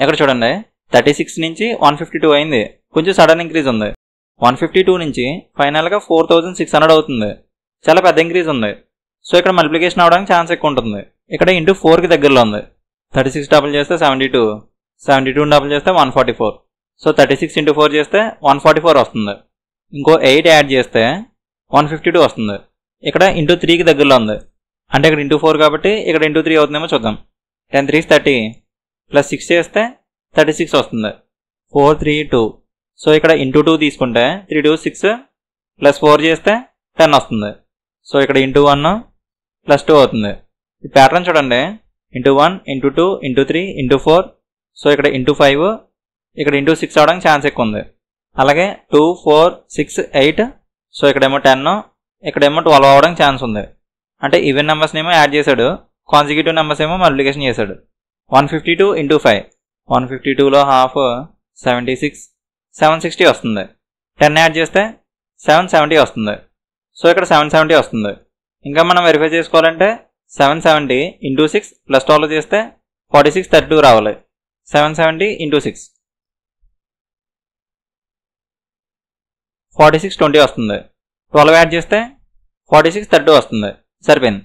ఇక్కడ చూడండి 36 నుంచి 152 అయింది, కొంచెం సడన్ ఇంక్రీజ్ ఉంది. 152 నుంచి ఫైనల్గా 4600 అవుతుంది, చాలా పెద్ద ఇంక్రీజ్ ఉంది. సో ఇక్కడ మల్టిప్లికేషన్ అవడానికి ఛాన్స్ ఎక్కువ ఉంటుంది. ఇక్కడ ఇంటూ 4కి దగ్గరలో ఉంది. 36 డబుల్ చేస్తే 72, 72 డబుల్ చేస్తే 144. సో 36 ఇంటూ 4 చేస్తే 144 వస్తుంది. ఇంకో 8 యాడ్ చేస్తే 152 వస్తుంది. ఇక్కడ ఇంటూ 3కి దగ్గరలో ఉంది, అంటే ఇక్కడ ఇంటూ 4 కాబట్టి ఇక్కడ ఇంటూ 3 అవుతుందేమో చూద్దాం. 10 3 30 ప్లస్ 6 చేస్తే 36 వస్తుంది. 4 3 2. సో ఇక్కడ ఇంటూ 2 తీసుకుంటే 3 2 6 ప్లస్ 4 చేస్తే 10 వస్తుంది. సో ఇక్కడ ఇంటూ 1 ప్లస్ 2 అవుతుంది. ఈ ప్యాటర్న్ చూడండి, into 1 into 2 into 3 into 4. So ఇక్కడ ఇంటూ 5, ఇక్కడ ఇంటూ 6 అవడానికి ఛాన్స్ ఎక్కువ ఉంది. అలాగే 2 4 6 8. సో ఇక్కడేమో 10, ఇక్కడేమో 12 అవడానికి ఛాన్స్ ఉంది. అంటే ఈవెన్ నెంబర్స్ని ఏమో యాడ్ చేశాడు, కాన్సిక్యూటివ్ నెంబర్స్ ఏమో మల్టిప్లికేషన్ చేశాడు. 152 ఇంటూ 5, 152లో హాఫ్ 76, 760 వస్తుంది. 10 యాడ్ చేస్తే 770 వస్తుంది. సో ఇక్కడ 770 వస్తుంది. ఇంకా మనం వెరిఫై చేసుకోవాలంటే 770 ఇంటూ 6 ప్లస్ 12 చేస్తే 46 32 రావాలి. 770 ఇంటూ 6 46 20 వస్తుంది. 12 యాడ్ చేస్తే 46 32 వస్తుంది. సరిపోయింది.